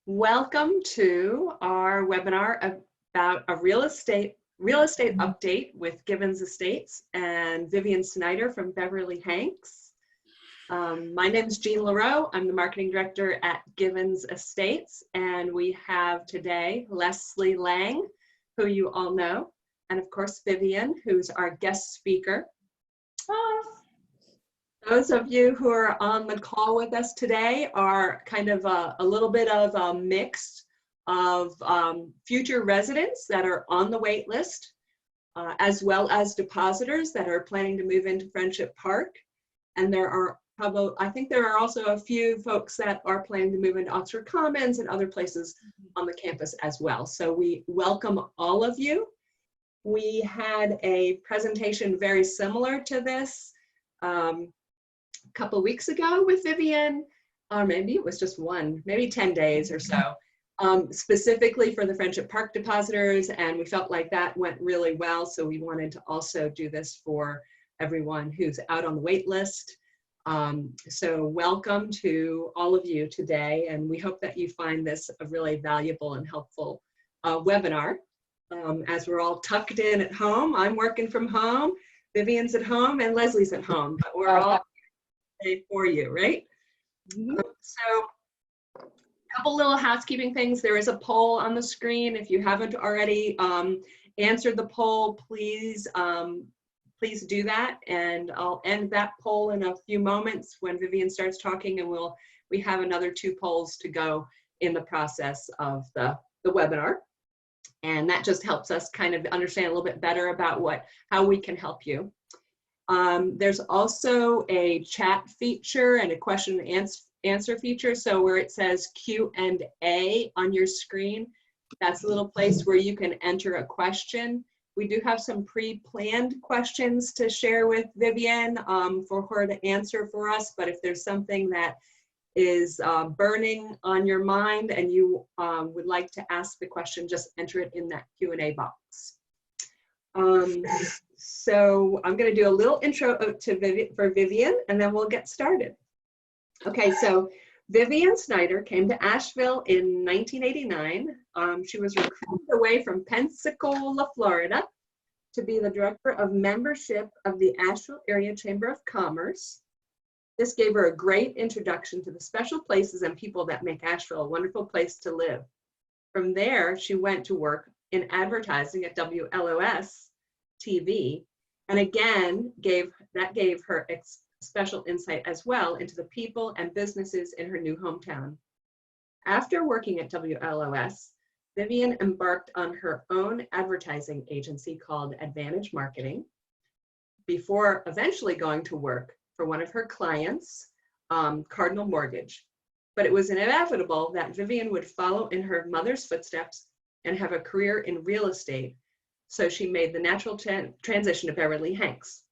Welcome to our webinar about a real estate update with Givens Estates and Vivian Snyder from Beverly Hanks. My name is Jean LaRoe. I'm the marketing director at Givens Estates, and we have today Leslie Lang, who you all know, and of course Vivian, who's our guest speaker. Those of you who are on the call with us today are kind of a little bit of a mix of future residents that are on the wait list, as well as depositors that are planning to move into Friendship Park. And there are probably, I think there are also a few folks that are planning to move into Oxford Commons and other places on the campus as well. So we welcome all of you. We had a presentation very similar to this a couple weeks ago with Vivian, or maybe it was just maybe 10 days or so, specifically for the Friendship Park depositors, and we felt like that went really well, so we wanted to also do this for everyone who's out on the wait list. So welcome to all of you today, and we hope that you find this a really valuable and helpful webinar. As we're all tucked in at home, I'm working from home, Vivian's at home, and Leslie's at home, but we're all for you, right? So a couple little housekeeping things. There is a poll on the screen. If you haven't already answered the poll, please please do that, and I'll end that poll in a few moments when Vivian starts talking, and we have another 2 polls to go in the process of the webinar, and that just helps us kind of understand a little bit better about how we can help you. There's also a chat feature and a question and answer feature. So where it says Q&A on your screen, that's a little place where you can enter a question. We do have some pre-planned questions to share with Vivian for her to answer for us. But if there's something that is burning on your mind and you would like to ask the question, just enter it in that Q&A box. So I'm going to do a little intro for Vivian, and then we'll get started. Okay, so Vivian Snyder came to Asheville in 1989. She was recruited away from Pensacola, Florida, to be the director of membership of the Asheville Area Chamber of Commerce. This gave her a great introduction to the special places and people that make Asheville a wonderful place to live. From there, she went to work in advertising at WLOS TV, and again gave her special insight as well into the people and businesses in her new hometown. After working at WLOS, Vivian embarked on her own advertising agency called Advantage Marketing before eventually going to work for one of her clients, Cardinal Mortgage. But it was inevitable that Vivian would follow in her mother's footsteps and have a career in real estate. So she made the natural transition to Beverly Hanks.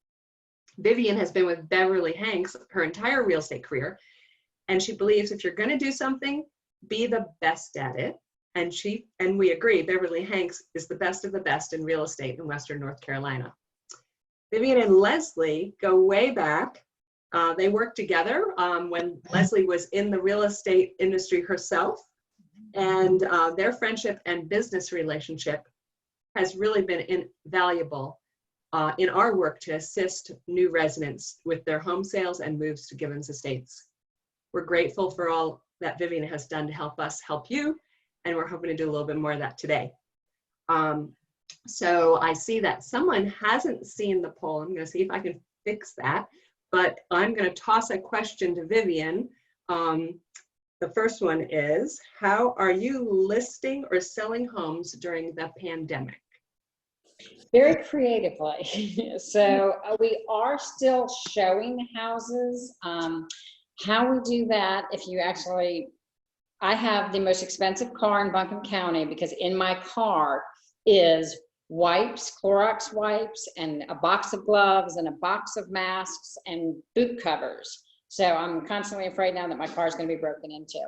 Vivian has been with Beverly Hanks her entire real estate career, and she believes if you're going to do something, be the best at it. And we agree, Beverly Hanks is the best of the best in real estate in Western North Carolina. Vivian and Leslie go way back. They worked together when Leslie was in the real estate industry herself, and their friendship and business relationship has really been invaluable in our work to assist new residents with their home sales and moves to Givens Estates. We're grateful for all that Vivian has done to help us help you, and we're hoping to do a little bit more of that today. So I see that someone hasn't seen the poll. I'm going to see if I can fix that, but I'm going to toss a question to Vivian. The first one is, how are you listing or selling homes during the pandemic? Very creatively. So we are still showing houses. How we do that, I have the most expensive car in Buncombe County because in my car is wipes, Clorox wipes, and a box of gloves and a box of masks and boot covers. So I'm constantly afraid now that my car is going to be broken into.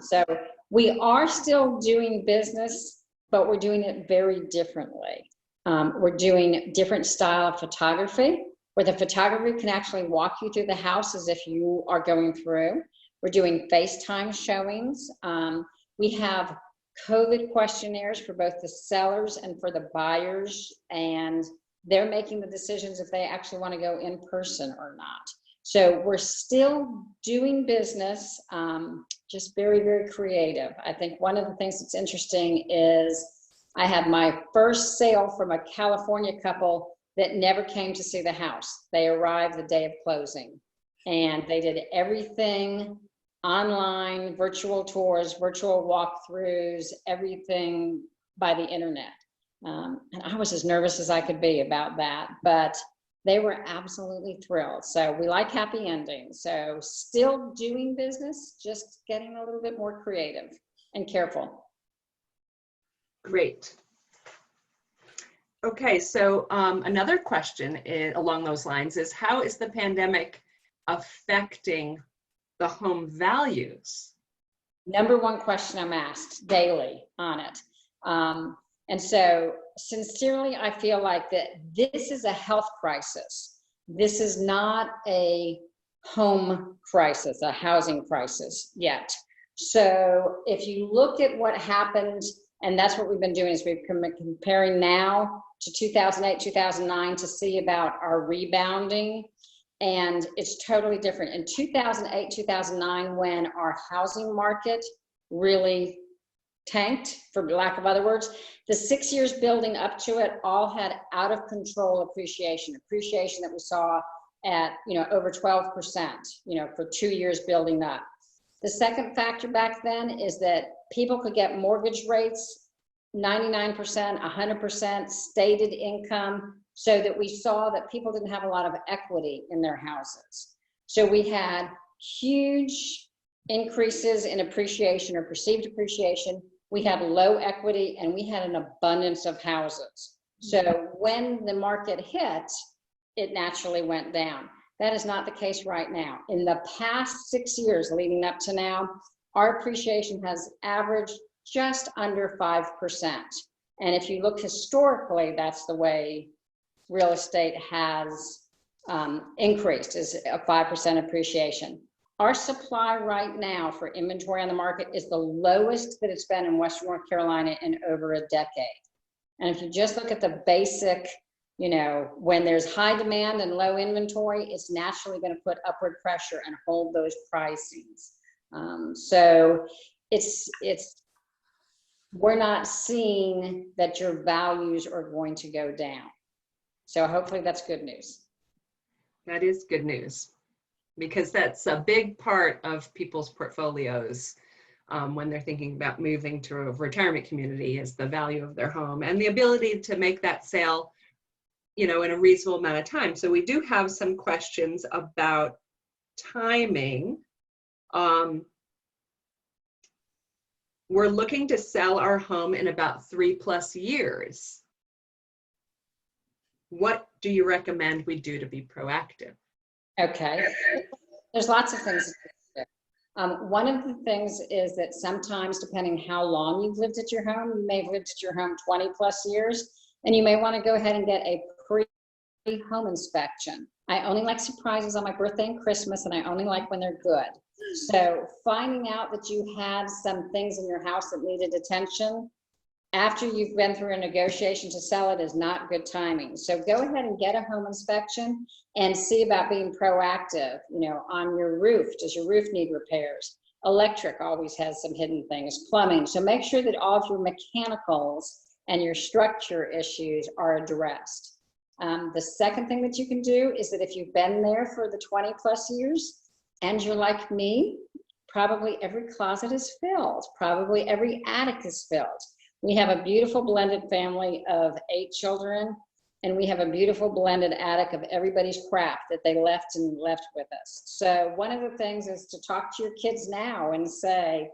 So we are still doing business, but we're doing it very differently. We're doing different style of photography, where the photographer can actually walk you through the house as if you are going through. We're doing FaceTime showings. We have COVID questionnaires for both the sellers and for the buyers, and they're making the decisions if they actually want to go in person or not. So we're still doing business, just very, very creative. I think one of the things that's interesting is I had my first sale from a California couple that never came to see the house. They arrived the day of closing, and they did everything online, virtual tours, virtual walkthroughs, everything by the internet. And I was as nervous as I could be about that, but they were absolutely thrilled. So we like happy endings. So still doing business, just getting a little bit more creative and careful. Great. Okay, so another question along those lines is, how is the pandemic affecting the home values? Number one question I'm asked daily on it. And so sincerely, I feel like that this is a health crisis. This is not a home crisis, a housing crisis yet. So if you look at what happened, and that's what we've been doing, is we've been comparing now to 2008, 2009 to see about our rebounding. And it's totally different. In 2008, 2009, when our housing market really tanked, for lack of other words, the 6 years building up to it all had out of control appreciation that we saw at, over 12%, for 2 years building up. The second factor back then is that people could get mortgage rates 99%, 100% stated income, so that we saw that people didn't have a lot of equity in their houses. So we had huge increases in appreciation or perceived appreciation. We had low equity, and we had an abundance of houses. So when the market hit, it naturally went down. That is not the case right now. In the past 6 years leading up to now, our appreciation has averaged just under 5%. And if you look historically, that's the way real estate has increased, is a 5% appreciation. Our supply right now for inventory on the market is the lowest that it's been in Western North Carolina in over a decade. And if you just look at the basic, when there's high demand and low inventory, it's naturally going to put upward pressure and hold those pricings. So we're not seeing that your values are going to go down. So hopefully that's good news. That is good news, because that's a big part of people's portfolios when they're thinking about moving to a retirement community, is the value of their home and the ability to make that sale, in a reasonable amount of time. So we do have some questions about timing. We're looking to sell our home in about 3+ years. What do you recommend we do to be proactive? Okay, there's lots of things to do. One of the things is that sometimes, depending how long you've lived at your home, you may have lived at your home 20+ years, and you may want to go ahead and get a pre-home inspection. I only like surprises on my birthday and Christmas, and I only like when they're good. So finding out that you had some things in your house that needed attention after you've been through a negotiation to sell it is not good timing. So go ahead and get a home inspection and see about being proactive, on your roof. Does your roof need repairs? Electric always has some hidden things, plumbing. So make sure that all of your mechanicals and your structure issues are addressed. The second thing that you can do is that if you've been there for the 20+ years and you're like me, probably every closet is filled, probably every attic is filled. We have a beautiful blended family of 8 children, and we have a beautiful blended attic of everybody's crap that they left with us. So one of the things is to talk to your kids now and say,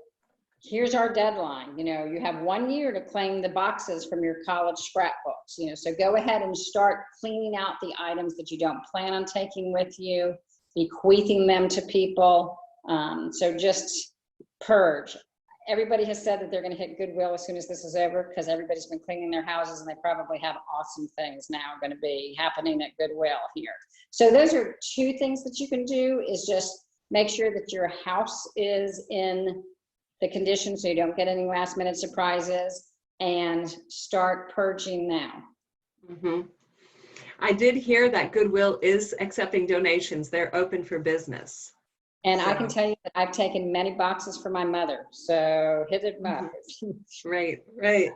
here's our deadline. You have 1 year to claim the boxes from your college scrapbooks. So go ahead and start cleaning out the items that you don't plan on taking with you, bequeathing them to people. So just purge. Everybody has said that they're going to hit Goodwill as soon as this is over, because everybody's been cleaning their houses, and they probably have awesome things now going to be happening at Goodwill here. So those are 2 things that you can do, is just make sure that your house is in the conditions so you don't get any last minute surprises, and start purging now. Mm-hmm. I did hear that Goodwill is accepting donations. They're open for business. And So, I can tell you that I've taken many boxes for my mother, so hit it up. right, right.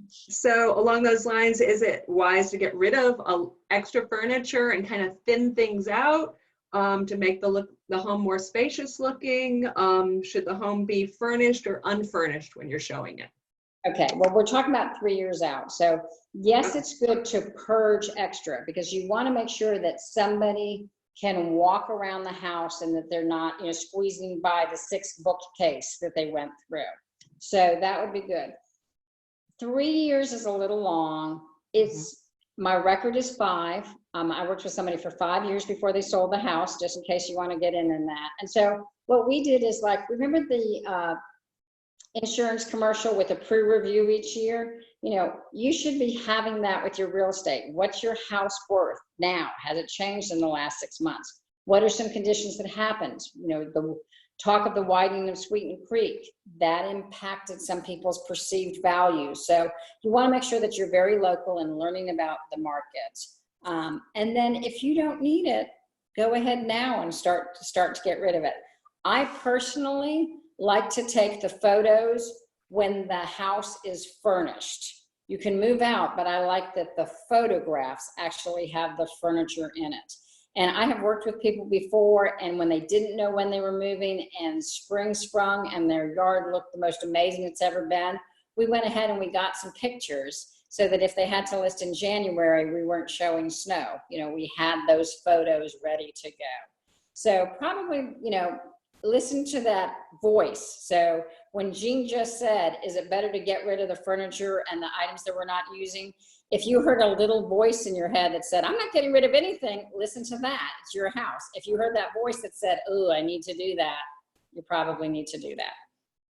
So along those lines, is it wise to get rid of extra furniture and kind of thin things out to make the home more spacious looking? Should the home be furnished or unfurnished when you're showing it? Okay, well, we're talking about 3 years out. So yes, it's good to purge extra because you want to make sure that somebody can walk around the house and that they're not, squeezing by the 6 bookcase that they went through. So that would be good. 3 years is a little long. My record is 5. I worked with somebody for 5 years before they sold the house, just in case you want to get in that. And so what we did is, like, remember the insurance commercial with a pre-review each year? You should be having that with your real estate. What's your house worth now? Has it changed in the last 6 months? What are some conditions that happened? The talk of the widening of Sweeten Creek, that impacted some people's perceived value. So you want to make sure that you're very local and learning about the market. And then if you don't need it, go ahead now and start to get rid of it. I personally like to take the photos when the house is furnished. You can move out, but I like that the photographs actually have the furniture in it. And I have worked with people before, and when they didn't know when they were moving and spring sprung and their yard looked the most amazing it's ever been, we went ahead and we got some pictures so that if they had to list in January, we weren't showing snow. We had those photos ready to go. So probably, listen to that voice. So when Jean just said, is it better to get rid of the furniture and the items that we're not using? If you heard a little voice in your head that said, I'm not getting rid of anything, listen to that. It's your house. If you heard that voice that said, oh, I need to do that, you probably need to do that.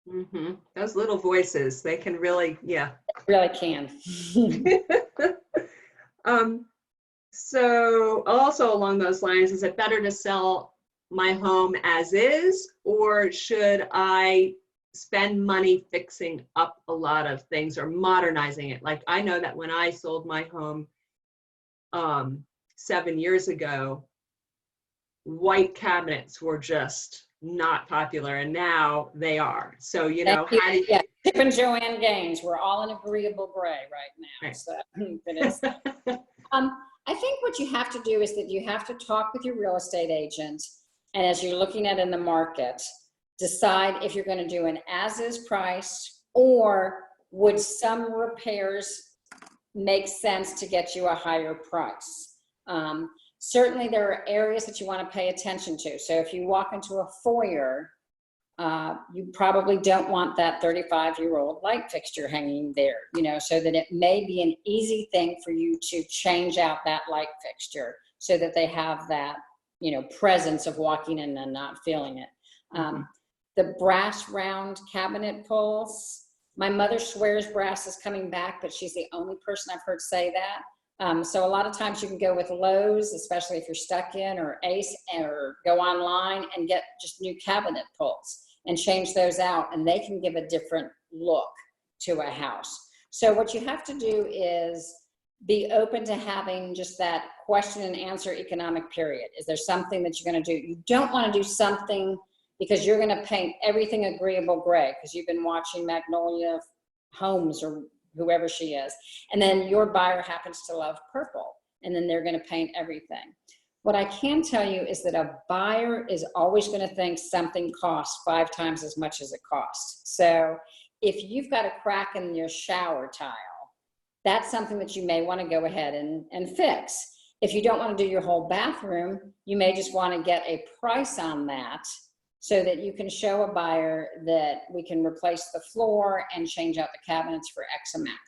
Mm-hmm. Those little voices, they can really, yeah. They really can. So also along those lines, is it better to sell my home as is, or should I spend money fixing up a lot of things or modernizing it? Like, I know that when I sold my home 7 years ago, white cabinets were just not popular, and now they are. So, how do you... Yeah, Chip and Joanne Gaines, we're all in agreeable gray right now. Right. So it is. I think what you have to do is that you have to talk with your real estate agent, and as you're looking at in the market, decide if you're going to do an as-is price, or would some repairs make sense to get you a higher price. Certainly there are areas that you want to pay attention to. So if you walk into a foyer, you probably don't want that 35-year-old light fixture hanging there, so that it may be an easy thing for you to change out that light fixture so that they have that, presence of walking in and not feeling it. The brass round cabinet pulls, my mother swears brass is coming back, but she's the only person I've heard say that. So a lot of times you can go with Lowe's, especially if you're stuck in, or Ace, or go online and get just new cabinet pulls and change those out, and they can give a different look to a house. So what you have to do is be open to having just that question and answer economic period. Is there something that you're going to do? You don't want to do something because you're going to paint everything agreeable gray because you've been watching Magnolia Homes or whoever she is, and then your buyer happens to love purple, and then they're going to paint everything. What I can tell you is that a buyer is always going to think something costs 5 times as much as it costs. So if you've got a crack in your shower tile, that's something that you may want to go ahead and fix. If you don't want to do your whole bathroom, you may just want to get a price on that so that you can show a buyer that we can replace the floor and change out the cabinets for X amount.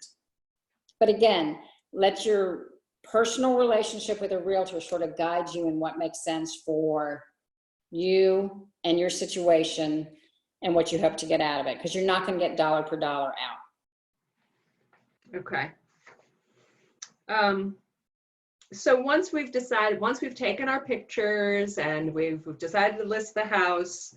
But again, let your personal relationship with a realtor sort of guide you in what makes sense for you and your situation and what you hope to get out of it, because you're not going to get dollar per dollar out. Okay. So once we've taken our pictures and we've decided to list the house,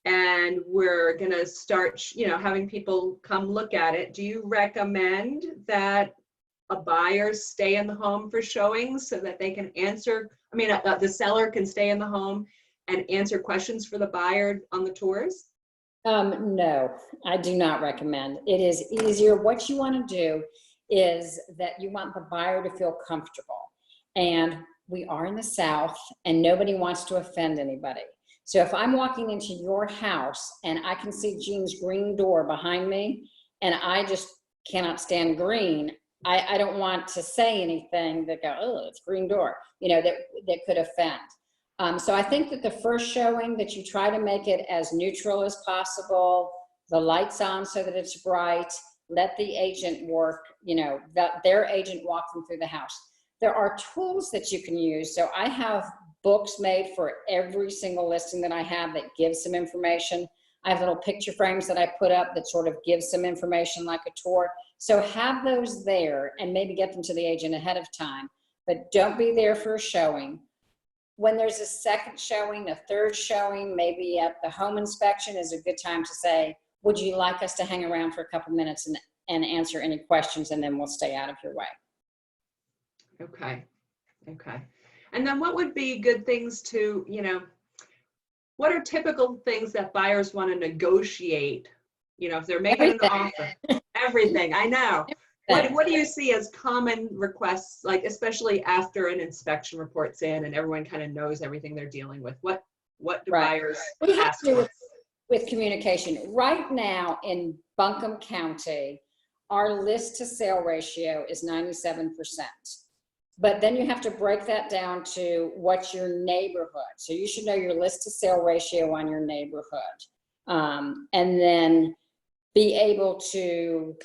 and we're gonna start, having people come look at it. Do you recommend that a buyer stay in the home for showings so that they can answer, the seller can stay in the home and answer questions for the buyer on the tours? No, I do not recommend. It is easier. What you want to do is that you want the buyer to feel comfortable. And we are in the South and nobody wants to offend anybody. So if I'm walking into your house and I can see Jean's green door behind me and I just cannot stand green, I don't want to say anything that go, oh, it's green door, that could offend. So I think that the first showing that you try to make it as neutral as possible, the lights on so that it's bright, let the agent work, their agent walk them through the house. There are tools that you can use. So I have books made for every single listing that I have that gives some information. I have little picture frames that I put up that sort of give some information like a tour. So have those there and maybe get them to the agent ahead of time, but don't be there for a showing. When there's a second showing, a third showing, maybe at the home inspection is a good time to say, would you like us to hang around for a couple minutes and answer any questions, and then we'll stay out of your way. Okay. And then what would be good things to, what are typical things that buyers want to negotiate? If they're making an offer, everything, I know. What do you see as common requests, like especially after an inspection report's in and everyone kind of knows everything they're dealing with? What do buyers ask for? With communication. Right now in Buncombe County, our list to sale ratio is 97%. But then you have to break that down to what's your neighborhood. So you should know your list to sale ratio on your neighborhood. And then be able to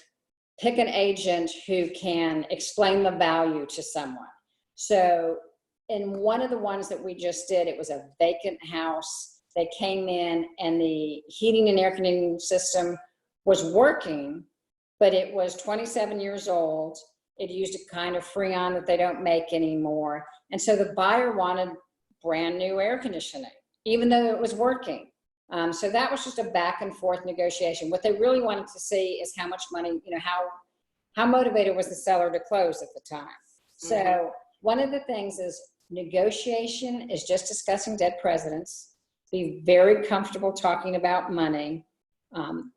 pick an agent who can explain the value to someone. So in one of the ones that we just did, it was a vacant house. They came in and the heating and air conditioning system was working, but it was 27 years old. It used a kind of Freon that they don't make anymore. And so the buyer wanted brand new air conditioning, even though it was working. So that was just a back and forth negotiation. What they really wanted to see is how much money, how motivated was the seller to close at the time. So one of the things is negotiation is just discussing dead presidents. Be very comfortable talking about money.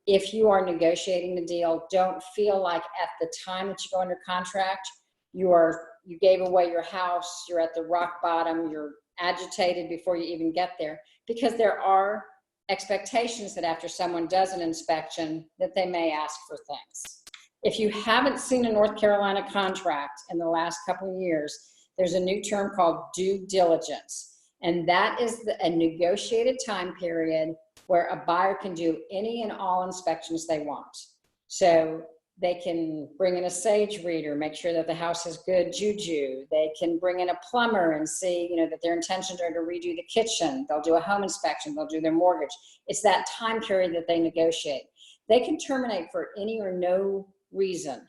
If you are negotiating the deal, don't feel like at the time that you go under contract, you gave away your house, you're at the rock bottom, you're agitated before you even get there, because there are expectations that after someone does an inspection that they may ask for things. If you haven't seen a North Carolina contract in the last couple of years, there's a new term called due diligence. And that is a negotiated time period where a buyer can do any and all inspections they want. So they can bring in a sage reader, make sure that the house has good juju. They can bring in a plumber and see, that their intentions are to redo the kitchen. They'll do a home inspection. They'll do their mortgage. It's that time period that they negotiate. They can terminate for any or no reason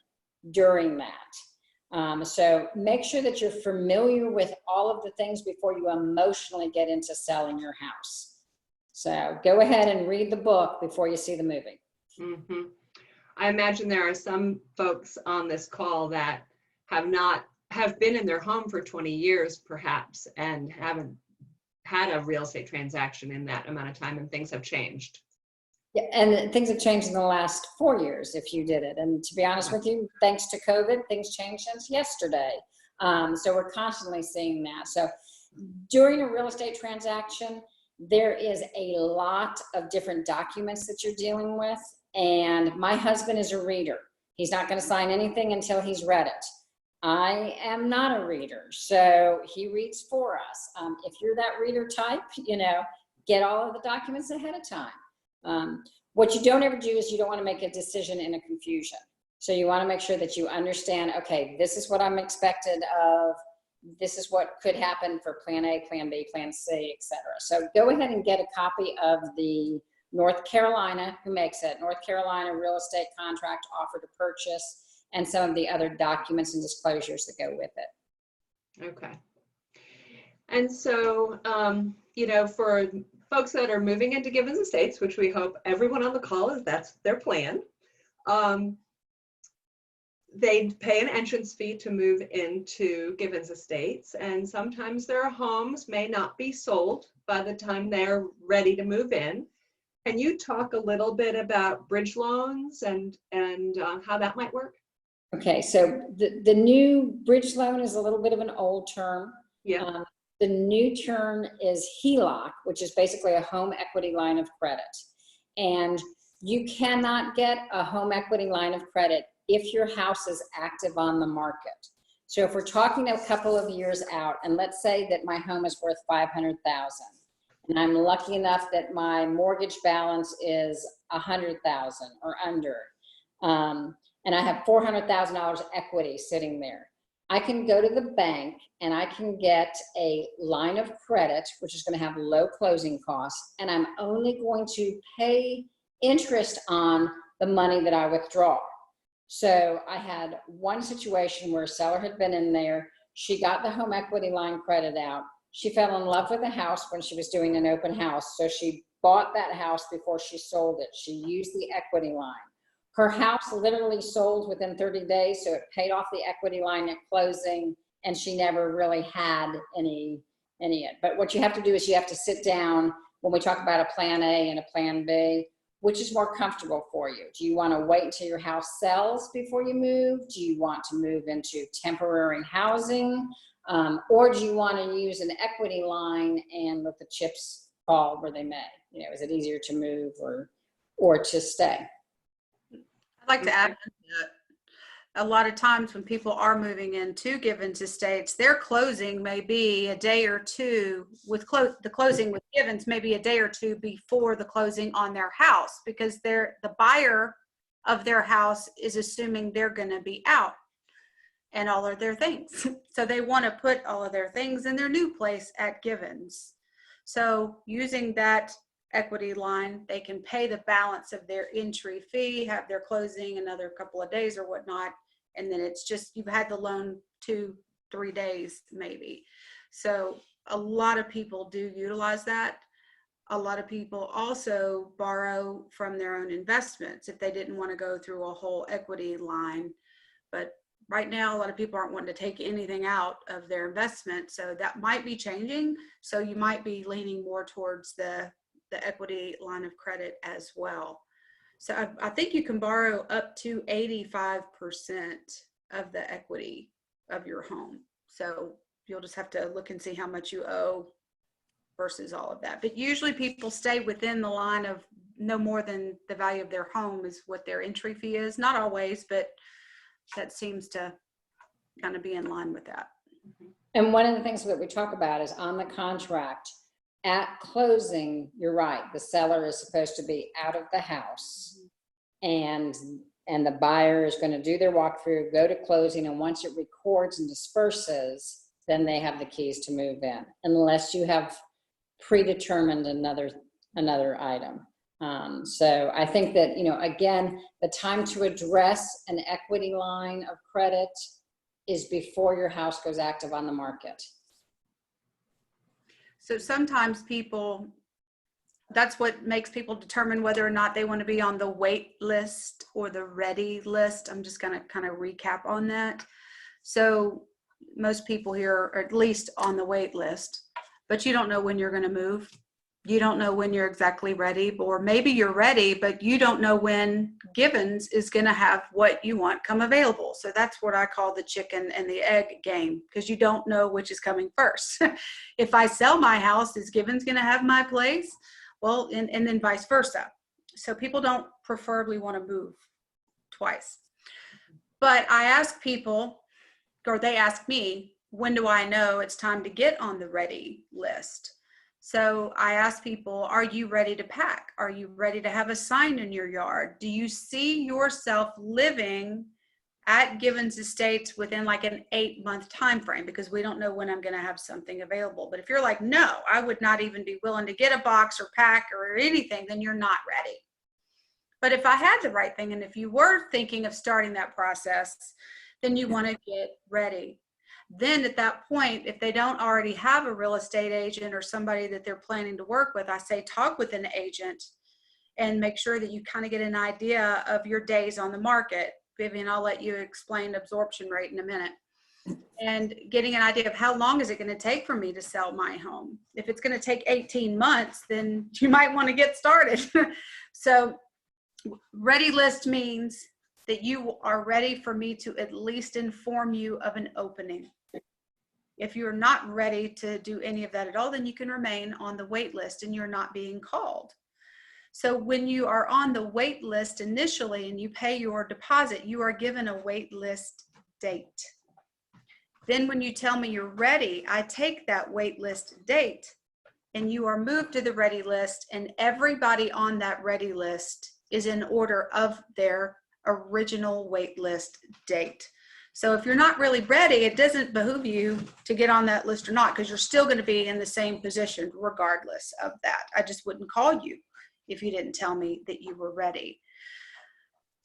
during that. So make sure that you're familiar with all of the things before you emotionally get into selling your house. So go ahead and read the book before you see the movie. Mm-hmm. I imagine there are some folks on this call that have been in their home for 20 years perhaps and haven't had a real estate transaction in that amount of time, and things have changed. Yeah, and things have changed in the last 4 years if you did it. And to be honest with you, thanks to COVID, things changed since yesterday. So we're constantly seeing that. So during a real estate transaction, there is a lot of different documents that you're dealing with. And my husband is a reader. He's not going to sign anything until he's read it. I am not a reader, so he reads for us. If you're that reader type, get all of the documents ahead of time. What you don't ever do is you don't want to make a decision in a confusion. So you want to make sure that you understand, okay, this is what I'm expected of. This is what could happen for plan A, plan B, plan C, etc. So go ahead and get a copy of the North Carolina, who makes it, North Carolina Real Estate Contract Offer to Purchase, and some of the other documents and disclosures that go with it. Okay. And so, for folks that are moving into Givens Estates, which we hope everyone on the call is that's their plan. They pay an entrance fee to move into Givens Estates, and sometimes their homes may not be sold by the time they're ready to move in. Can you talk a little bit about bridge loans and how that might work? Okay, so the new bridge loan is a little bit of an old term. Yeah. The new term is HELOC, which is basically a home equity line of credit. And you cannot get a home equity line of credit if your house is active on the market. So if we're talking a couple of years out, and let's say that my home is worth $500,000, and I'm lucky enough that my mortgage balance is $100,000 or under, and I have $400,000 equity sitting there, I can go to the bank and I can get a line of credit, which is going to have low closing costs, and I'm only going to pay interest on the money that I withdraw. So I had one situation where a seller had been in there. She got the home equity line credit out. She fell in love with the house when she was doing an open house. So she bought that house before she sold it. She used the equity line. Her house literally sold within 30 days. So it paid off the equity line at closing, and she never really had any. But what you have to do is you have to sit down when we talk about a plan A and a plan B. Which is more comfortable for you? Do you want to wait until your house sells before you move? Do you want to move into temporary housing? Or do you want to use an equity line and let the chips fall where they may? You know, is it easier to move or to stay? I'd like to add that a lot of times when people are moving into Givens Estates, their closing may be a day or two with the closing with Givens, maybe a day or two before the closing on their house, because the buyer of their house is assuming they're going to be out and all of their things. So they want to put all of their things in their new place at Givens. So using that equity line, they can pay the balance of their entry fee, have their closing another couple of days or whatnot, and then it's just you've had the loan 2-3 days maybe. So a lot of people do utilize that. A lot of people also borrow from their own investments if they didn't want to go through a whole equity line. But right now, a lot of people aren't wanting to take anything out of their investment, so that might be changing. So you might be leaning more towards the equity line of credit as well. So I think you can borrow up to 85% of the equity of your home. So you'll just have to look and see how much you owe versus all of that. But usually people stay within the line of no more than the value of their home is what their entry fee is. Not always, but that seems to kind of be in line with that. And one of the things that we talk about is on the contract, at closing, you're right, the seller is supposed to be out of the house, and the buyer is going to do their walkthrough, go to closing, and once it records and disperses, then they have the keys to move in, unless you have predetermined another item. So I think that, you know, again, the time to address an equity line of credit is before your house goes active on the market. So sometimes people, that's what makes people determine whether or not they want to be on the wait list or the ready list. I'm just going to kind of recap on that. So most people here are at least on the wait list, but you don't know when you're going to move. You don't know when you're exactly ready, or maybe you're ready, but you don't know when Givens is going to have what you want come available. So that's what I call the chicken and the egg game, because you don't know which is coming first. If I sell my house, is Givens going to have my place? Well, and then vice versa. So people don't preferably want to move twice. But I ask people, or they ask me, when do I know it's time to get on the ready list? So I ask people, are you ready to pack? Are you ready to have a sign in your yard? Do you see yourself living at Givens Estates within like an 8-month time frame? Because we don't know when I'm going to have something available. But if you're like, no, I would not even be willing to get a box or pack or anything, then you're not ready. But if I had the right thing, and if you were thinking of starting that process, then you want to get ready. Then at that point, if they don't already have a real estate agent or somebody that they're planning to work with, I say talk with an agent and make sure that you kind of get an idea of your days on the market. Vivian, I'll let you explain absorption rate in a minute. And getting an idea of how long is it going to take for me to sell my home. If it's going to take 18 months, then you might want to get started. So ready list means that you are ready for me to at least inform you of an opening. If you're not ready to do any of that at all, then you can remain on the wait list and you're not being called. So when you are on the wait list initially and you pay your deposit, you are given a wait list date. Then when you tell me you're ready, I take that wait list date and you are moved to the ready list, and everybody on that ready list is in order of their original wait list date. So if you're not really ready, it doesn't behoove you to get on that list or not, because you're still going to be in the same position regardless of that. I just wouldn't call you if you didn't tell me that you were ready.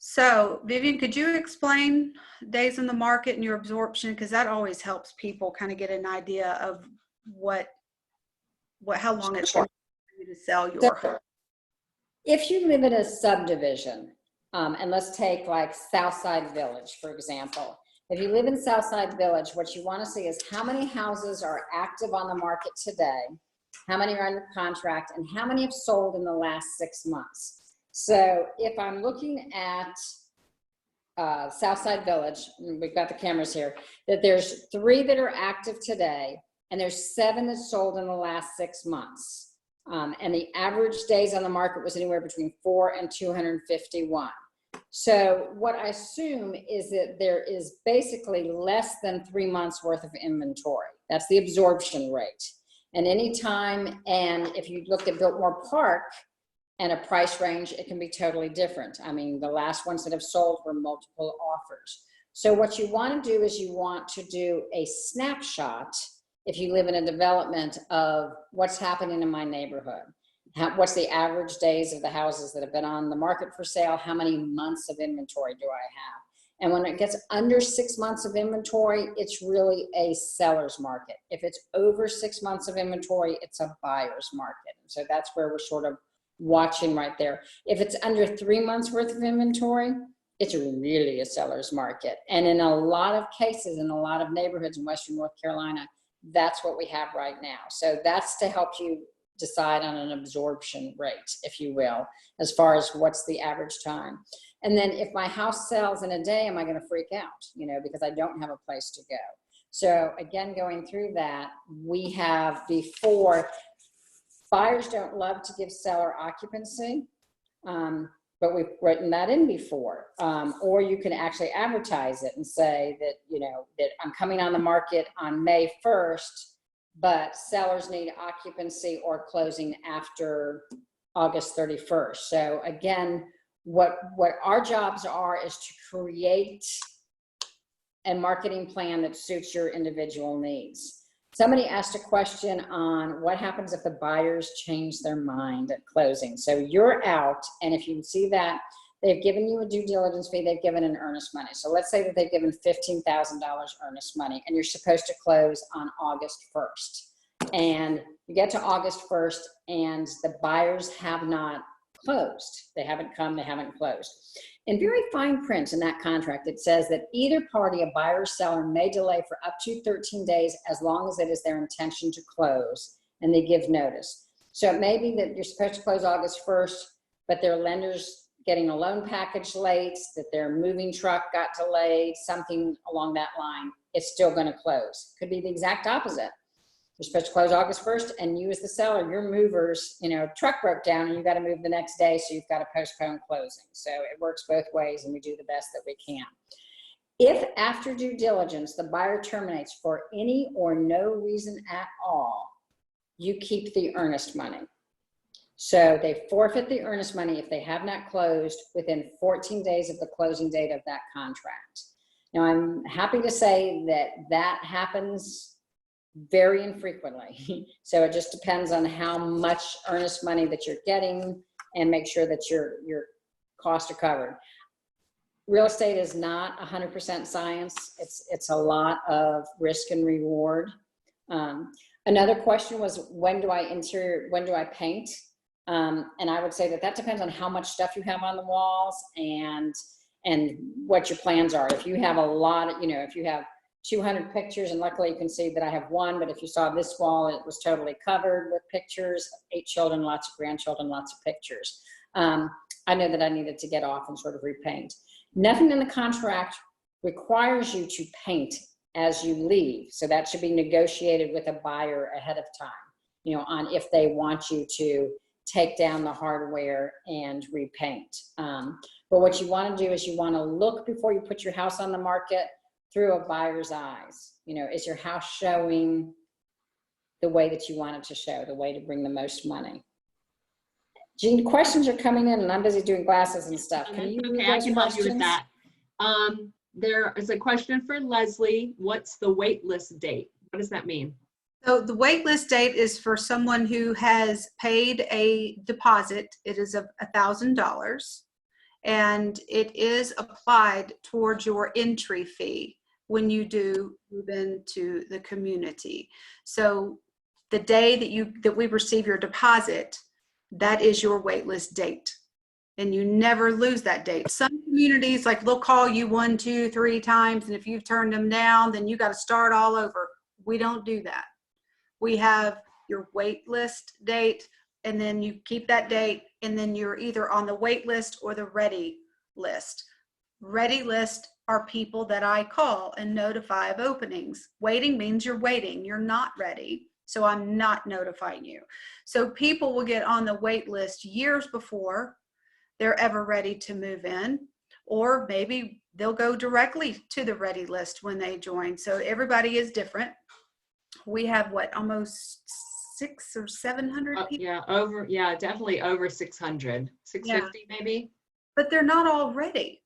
So Vivian, could you explain days in the market and your absorption? Because that always helps people kind of get an idea of how long it's going to take you to sell your home. If you live in a subdivision, and let's take like Southside Village, for example. If you live in Southside Village, what you want to see is how many houses are active on the market today, how many are under contract, and how many have sold in the last 6 months. So if I'm looking at Southside Village, we've got the cameras here, that there's 3 that are active today, and there's 7 that sold in the last 6 months. And the average days on the market was anywhere between 4 and 251. So what I assume is that there is basically less than 3 months worth of inventory. That's the absorption rate. And anytime, and if you look at Biltmore Park and a price range, it can be totally different. I mean, the last ones that have sold were multiple offers. So what you want to do is you want to do a snapshot, if you live in a development, of what's happening in my neighborhood. What's the average days of the houses that have been on the market for sale? How many months of inventory do I have? And when it gets under 6 months of inventory, it's really a seller's market. If it's over 6 months of inventory, it's a buyer's market. So that's where we're sort of watching right there. If it's under 3 months worth of inventory, it's really a seller's market. And in a lot of cases, in a lot of neighborhoods in Western North Carolina, that's what we have right now. So that's to help you decide on an absorption rate, if you will, as far as what's the average time. And then if my house sells in a day, am I going to freak out, because I don't have a place to go. So again, going through that, we have before, buyers don't love to give seller occupancy, but we've written that in before. Or you can actually advertise it and say that, that I'm coming on the market on May 1st, but sellers need occupancy or closing after August 31st. So again, what our jobs are is to create a marketing plan that suits your individual needs. Somebody asked a question on what happens if the buyers change their mind at closing. So you're out, and if you see that they've given you a due diligence fee, they've given an earnest money. So let's say that they've given $15,000 earnest money, and you're supposed to close on August 1st. And you get to August 1st, and the buyers have not closed. They haven't come, they haven't closed. In very fine print in that contract, it says that either party, a buyer or seller, may delay for up to 13 days as long as it is their intention to close, and they give notice. So it may be that you're supposed to close August 1st, but their lender's getting a loan package late, that their moving truck got delayed, something along that line. It's still going to close. Could be the exact opposite. You're supposed to close August 1st, and you as the seller, your movers, truck broke down and you got to move the next day, so you've got to postpone closing. So it works both ways, and we do the best that we can. If after due diligence, the buyer terminates for any or no reason at all, you keep the earnest money. So they forfeit the earnest money if they have not closed within 14 days of the closing date of that contract. Now, I'm happy to say that happens very infrequently. So it just depends on how much earnest money that you're getting, and make sure that your costs are covered. real estate is not 100% science. It's a lot of risk and reward. Another question was, when do I paint? And I would say that depends on how much stuff you have on the walls and what your plans are. If you have a lot of, if you have 200 pictures, and luckily you can see that I have one, but if you saw this wall, it was totally covered with pictures, 8 children, lots of grandchildren, lots of pictures. I know that I needed to get off and sort of repaint. Nothing in the contract requires you to paint as you leave. So that should be negotiated with a buyer ahead of time, on if they want you to take down the hardware and repaint. But what you want to do is you want to look before you put your house on the market through a buyer's eyes. Is your house showing the way that you want it to show, the way to bring the most money? Jean, questions are coming in and I'm busy doing glasses and stuff. Can you read Okay, I those can help you with questions? that. There is a question for Leslie. What's the wait list date? What does that mean? So the wait list date is for someone who has paid a deposit. It is of $1,000, and it is applied towards your entry fee when you do move into the community. So the day that we receive your deposit, that is your wait list date, and you never lose that date. Some communities, like, they'll call you 1, 2, 3 times, and if you've turned them down, then you got to start all over. We don't do that. We have your wait list date, and then you keep that date, and then you're either on the wait list or the ready list. Ready list are people that I call and notify of openings. Waiting means you're waiting. You're not ready, so I'm not notifying you. So people will get on the wait list years before they're ever ready to move in, or maybe they'll go directly to the ready list when they join. So everybody is different. We have almost 600 or 700 people? Definitely over 600, 650 maybe. But they're not all ready.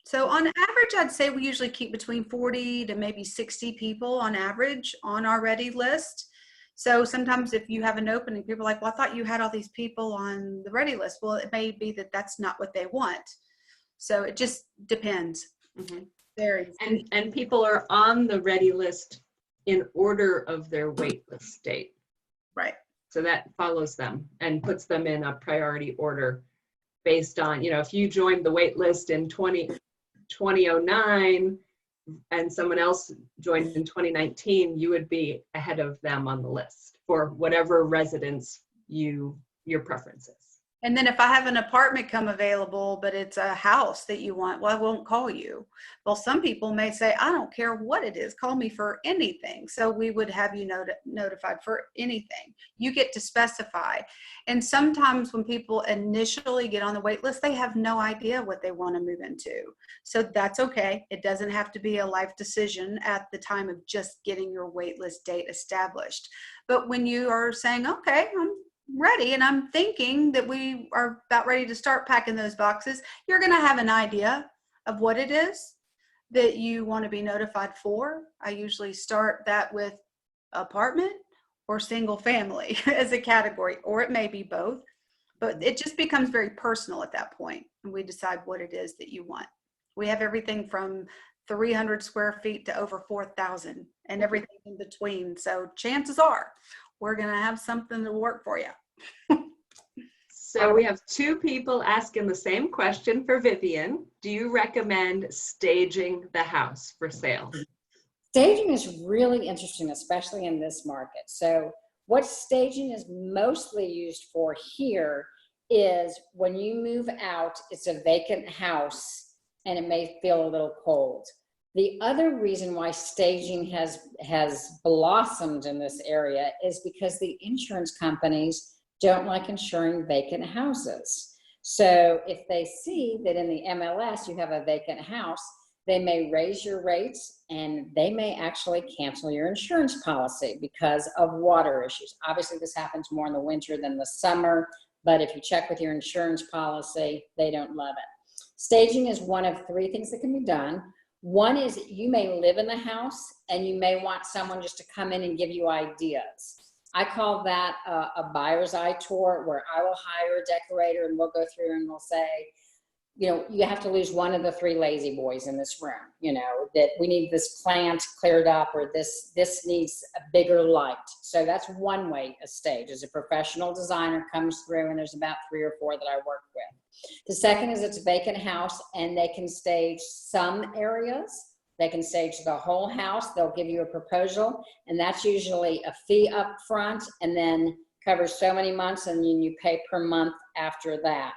So on average, I'd say we usually keep between 40 to maybe 60 people on average on our ready list. So sometimes if you have an opening, people are like, well, I thought you had all these people on the ready list. Well, it may be that that's not what they want. So it just depends. Mm-hmm. Varies. And people are on the ready list in order of their wait list date. Right. So that follows them and puts them in a priority order based on, if you joined the wait list in 2009 and someone else joined in 2019, you would be ahead of them on the list for whatever residence your preference is. And then if I have an apartment come available, but it's a house that you want, well, I won't call you. Well, some people may say, I don't care what it is, call me for anything. So we would have you notified for anything. You get to specify. And sometimes when people initially get on the wait list, they have no idea what they want to move into. So that's okay. It doesn't have to be a life decision at the time of just getting your wait list date established. But when you are saying, okay, I'm ready and I'm thinking that we are about ready to start packing those boxes, you're going to have an idea of what it is that you want to be notified for. I usually start that with apartment or single family as a category, or it may be both, but it just becomes very personal at that point, and we decide what it is that you want. We have everything from 300 square feet to over 4,000 and everything in between. So chances are we're going to have something to work for you. So we have 2 people asking the same question for Vivian. Do you recommend staging the house for sale? Staging is really interesting, especially in this market. So what staging is mostly used for here is when you move out, it's a vacant house and it may feel a little cold. The other reason why staging has blossomed in this area is because the insurance companies don't like insuring vacant houses. So if they see that in the MLS you have a vacant house, they may raise your rates and they may actually cancel your insurance policy because of water issues. Obviously, this happens more in the winter than the summer, but if you check with your insurance policy, they don't love it. Staging is one of 3 things that can be done. One is you may live in the house and you may want someone just to come in and give you ideas. I call that a buyer's eye tour, where I will hire a decorator and we'll go through and we'll say, you know, you have to lose one of the three lazy boys in this room, you know, that we need this plant cleared up, or this needs a bigger light. So that's one way a stage is a professional designer comes through, and there's about 3 or 4 that I work with. The second is it's a vacant house, and they can stage some areas. They can stage the whole house. They'll give you a proposal, and that's usually a fee up front, and then covers so many months, and then you pay per month after that.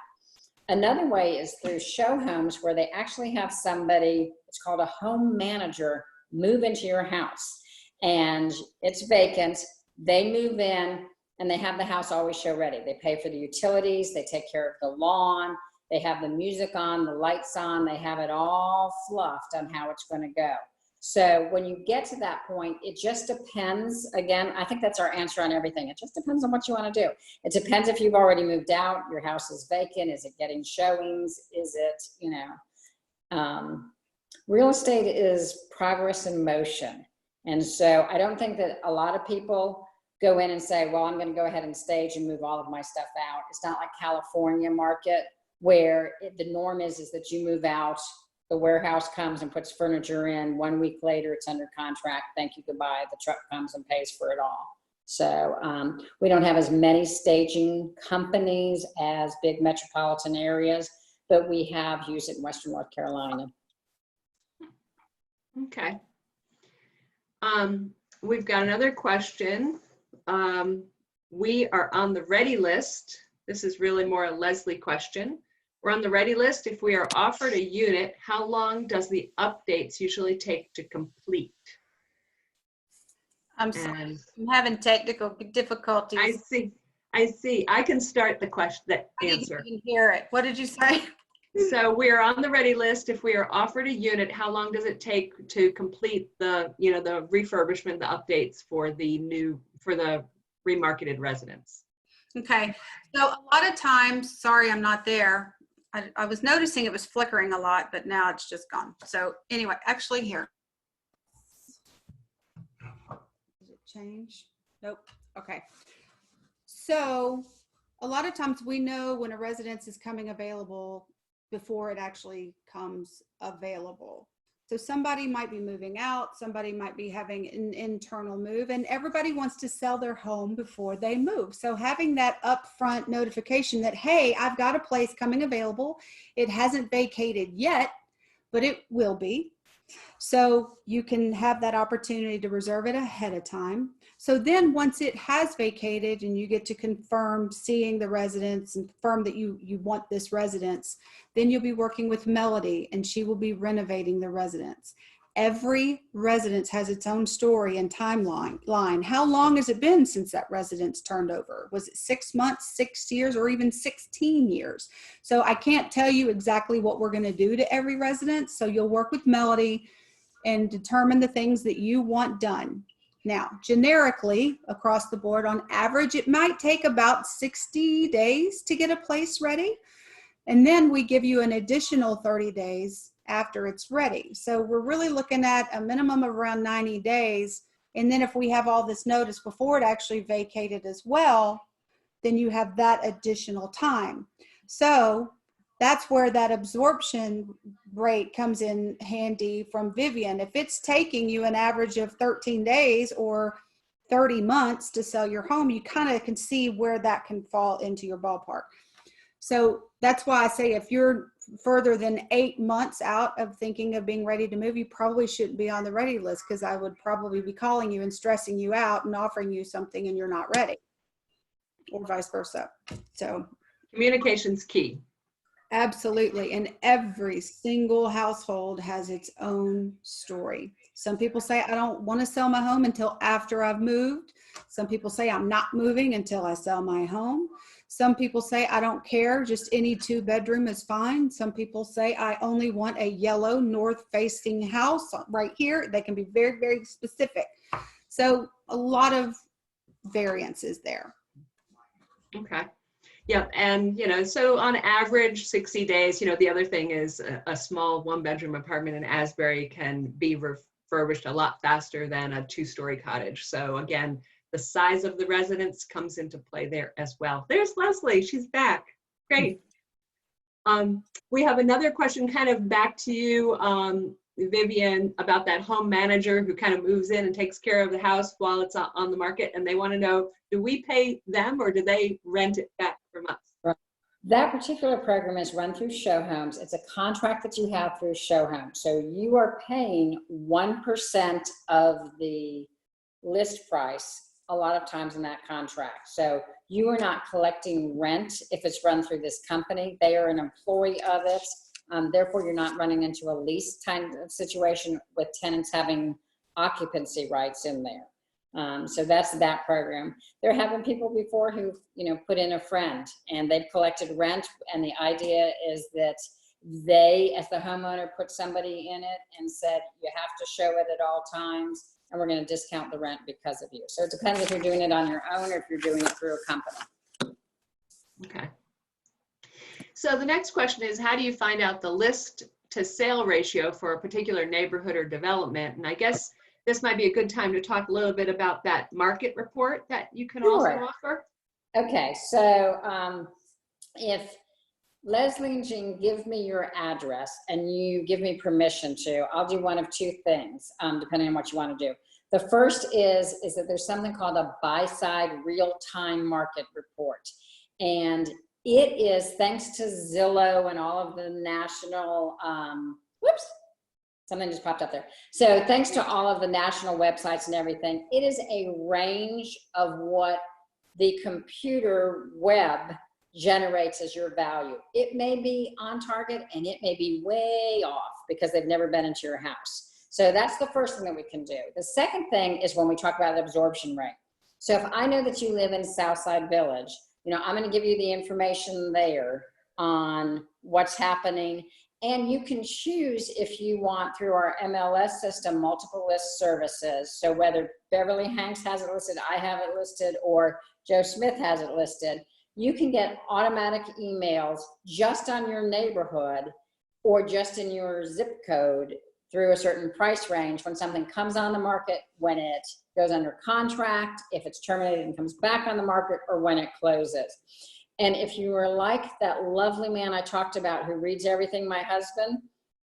Another way is through show homes, where they actually have somebody, it's called a home manager, move into your house, and it's vacant. They move in, and they have the house always show ready. They pay for the utilities, they take care of the lawn, they have the music on, the lights on, they have it all fluffed on how it's going to go. So when you get to that point, it just depends. Again, I think that's our answer on everything. It just depends on what you want to do. It depends if you've already moved out, your house is vacant, is it getting showings, is it, you know, real estate is progress in motion. And so I don't think that a lot of people go in and say, well, I'm going to go ahead and stage and move all of my stuff out. It's not like California market, where the norm is that you move out, the warehouse comes and puts furniture in. 1 week later, it's under contract. Thank you, goodbye. The truck comes and pays for it all. So we don't have as many staging companies as big metropolitan areas, but we have used it in Western North Carolina. Okay. We've got another question. We are on the ready list. This is really more a Leslie question. We're on the ready list. If we are offered a unit, how long does the updates usually take to complete? I'm sorry, I'm having technical difficulties. I see. I can start the question, the answer. I didn't hear it. What did you say? So we are on the ready list. If we are offered a unit, how long does it take to complete the, you know, the refurbishment, the updates for the remarketed residence? Okay, so a lot of times, sorry, I'm not there. I was noticing it was flickering a lot, but now it's just gone. So anyway, actually here. Does it change? Nope. Okay. So a lot of times we know when a residence is coming available before it actually comes available. So somebody might be moving out, somebody might be having an internal move, and everybody wants to sell their home before they move. So having that upfront notification that, hey, I've got a place coming available. It hasn't vacated yet, but it will be. So you can have that opportunity to reserve it ahead of time. So then once it has vacated and you get to confirm seeing the residence and confirm that you want this residence, then you'll be working with Melody and she will be renovating the residence. Every residence has its own story and timeline. How long has it been since that residence turned over? Was it 6 months, 6 years, or even 16 years? So I can't tell you exactly what we're going to do to every residence. So you'll work with Melody and determine the things that you want done. Now, generically, across the board, on average, it might take about 60 days to get a place ready. And then we give you an additional 30 days after it's ready. So we're really looking at a minimum of around 90 days. And then if we have all this notice before it actually vacated as well, then you have that additional time. So that's where that absorption rate comes in handy from Vivian. If it's taking you an average of 13 days or 30 months to sell your home, you kind of can see where that can fall into your ballpark. So that's why I say if you're further than 8 months out of thinking of being ready to move, you probably shouldn't be on the ready list, because I would probably be calling you and stressing you out and offering you something and you're not ready, or vice versa. So Communication's key. Absolutely. And every single household has its own story. Some people say, I don't want to sell my home until after I've moved. Some people say, I'm not moving until I sell my home. Some people say, I don't care, just any 2-bedroom is fine. Some people say, I only want a yellow north-facing house right here. They can be very, very specific. So a lot of variances there. Okay. Yeah, and so on average, 60 days. The other thing is a small 1-bedroom apartment in Asbury can be refurbished a lot faster than a 2-story cottage. So again, the size of the residence comes into play there as well. There's Leslie, she's back. Great. We have another question kind of back to you, Vivian, about that home manager who kind of moves in and takes care of the house while it's on the market. And they want to know, do we pay them or do they rent it back from us? That particular program is run through Show Homes. It's a contract that you have through Show Homes. So you are paying 1% of the list price a lot of times in that contract. So you are not collecting rent if it's run through this company. They are an employee of it. Therefore, you're not running into a lease kind of situation with tenants having occupancy rights in there. So that's that program. There have been people before who, put in a friend and they've collected rent. And the idea is that they, as the homeowner, put somebody in it and said, you have to show it at all times, and we're going to discount the rent because of you. So it depends if you're doing it on your own or if you're doing it through a company. Okay. So the next question is, how do you find out the list to sale ratio for a particular neighborhood or development? And I guess this might be a good time to talk a little bit about that market report that you can also offer. Okay, so if Leslie and Jean give me your address and you give me permission to, I'll do one of two things, depending on what you want to do. The first is that there's something called a buy-side real-time market report. And it is, thanks to Zillow and all of the national, whoops, something just popped up there. So thanks to all of the national websites and everything, it is a range of what the computer web generates as your value. It may be on target and it may be way off because they've never been into your house. So that's the first thing that we can do. The second thing is when we talk about absorption rate. So if I know that you live in Southside Village, I'm going to give you the information there on what's happening. And you can choose if you want, through our MLS system, multiple list services. So whether Beverly Hanks has it listed, I have it listed, or Joe Smith has it listed, you can get automatic emails just on your neighborhood or just in your zip code through a certain price range when something comes on the market, when it goes under contract, if it's terminated and comes back on the market, or when it closes. And if you are like that lovely man I talked about who reads everything, my husband,